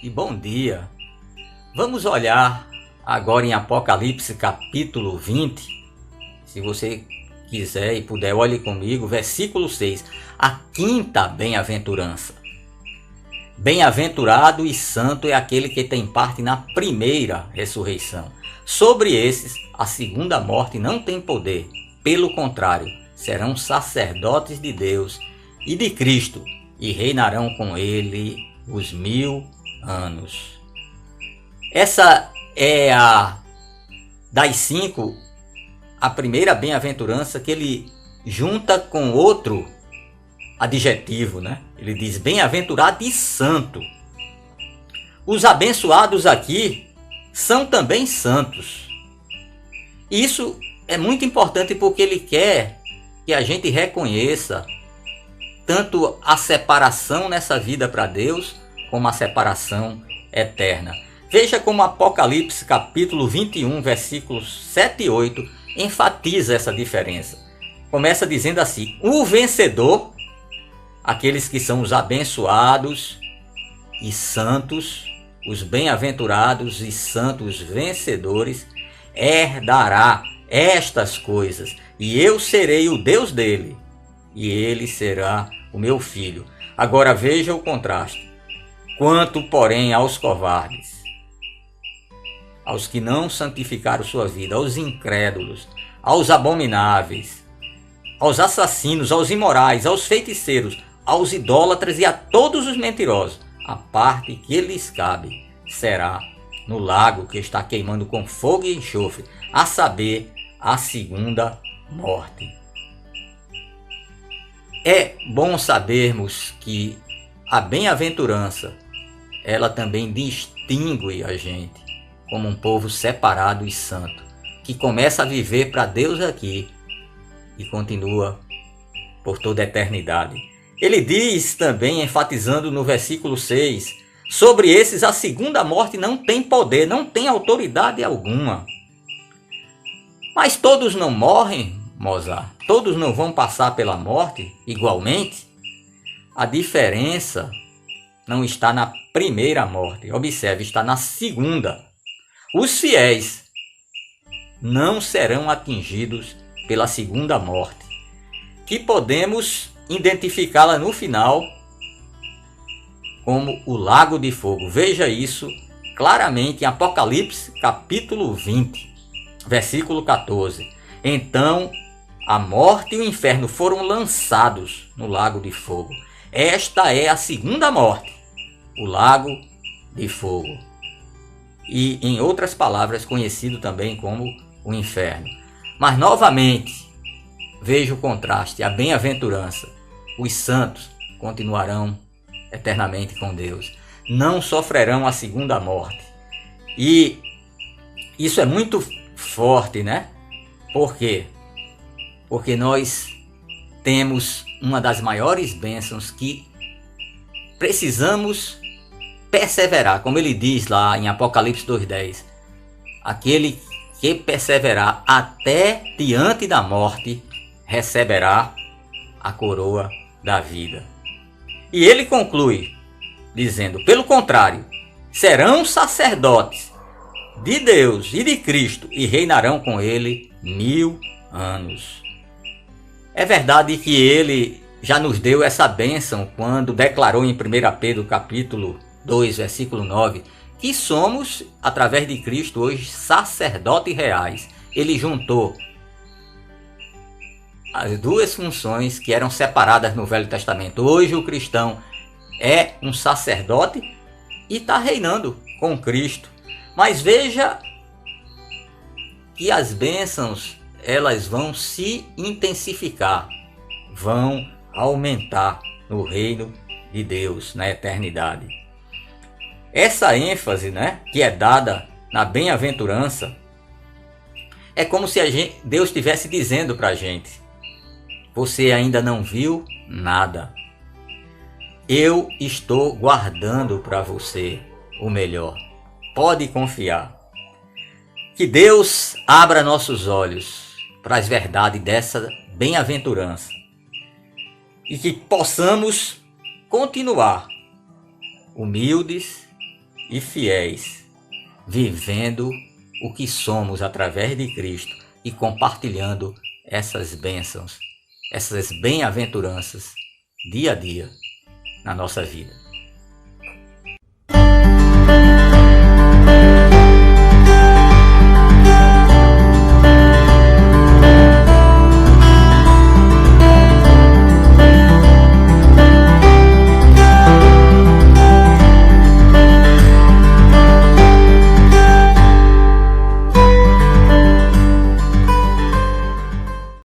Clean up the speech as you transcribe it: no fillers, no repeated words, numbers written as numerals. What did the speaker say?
e bom dia. Vamos olhar agora em Apocalipse capítulo 20. Se você quiser e puder, olhe comigo, versículo 6. A quinta bem-aventurança. Bem-aventurado e santo é aquele que tem parte na primeira ressurreição. Sobre esses, a segunda morte não tem poder. Pelo contrário, serão sacerdotes de Deus e de Cristo e reinarão com ele os 1000 anos. Essa é das 5, a primeira bem-aventurança que ele junta com outro adjetivo, né? Ele diz bem-aventurado e santo. Os abençoados aqui são também santos. Isso é muito importante porque ele quer que a gente reconheça tanto a separação nessa vida para Deus, como a separação eterna. Veja como Apocalipse capítulo 21, versículos 7 e 8 enfatiza essa diferença. Começa dizendo assim: o vencedor, aqueles que são os abençoados e santos, os bem-aventurados e santos vencedores, herdará estas coisas, e eu serei o Deus dele, e ele será o meu filho. Agora veja o contraste. Quanto, porém, aos covardes, aos que não santificaram sua vida, aos incrédulos, aos abomináveis, aos assassinos, aos imorais, aos feiticeiros, aos idólatras e a todos os mentirosos, a parte que lhes cabe será no lago que está queimando com fogo e enxofre, a saber, a segunda morte. É bom sabermos que a bem-aventurança, ela também distingue a gente como um povo separado e santo, que começa a viver para Deus aqui e continua por toda a eternidade. Ele diz também, enfatizando no versículo 6, sobre esses a segunda morte não tem poder, não tem autoridade alguma. Mas todos não morrem, Mozart? Todos não vão passar pela morte igualmente? A diferença não está na primeira morte, observe, está na segunda. Os fiéis não serão atingidos pela segunda morte, que podemos identificá-la no final como o lago de fogo. Veja isso claramente em Apocalipse capítulo 20, versículo 14. Então a morte e o inferno foram lançados no lago de fogo. Esta é a segunda morte, o lago de fogo. E, em outras palavras, conhecido também como o inferno. Mas, novamente, veja o contraste, a bem-aventurança. Os santos continuarão eternamente com Deus. Não sofrerão a segunda morte. E isso é muito forte, né? Por quê? Porque nós temos uma das maiores bênçãos que precisamos perseverar, como ele diz lá em Apocalipse 2:10, aquele que perseverar até diante da morte receberá a coroa da vida. E ele conclui dizendo, pelo contrário, serão sacerdotes de Deus e de Cristo e reinarão com ele 1000 anos. É verdade que ele já nos deu essa bênção quando declarou em 1 Pedro capítulo 2, versículo 9, que somos, através de Cristo, hoje sacerdotes reais. Ele juntou as duas funções que eram separadas no Velho Testamento. Hoje o cristão é um sacerdote e está reinando com Cristo. Mas veja que as bênçãos, elas vão se intensificar, vão aumentar no reino de Deus, na eternidade. Essa ênfase, né, que é dada na bem-aventurança, é como se Deus estivesse dizendo para a gente, você ainda não viu nada. Eu estou guardando para você o melhor. Pode confiar. Que Deus abra nossos olhos para as verdades dessa bem-aventurança e que possamos continuar humildes e fiéis, vivendo o que somos através de Cristo e compartilhando essas bênçãos, essas bem-aventuranças dia a dia na nossa vida.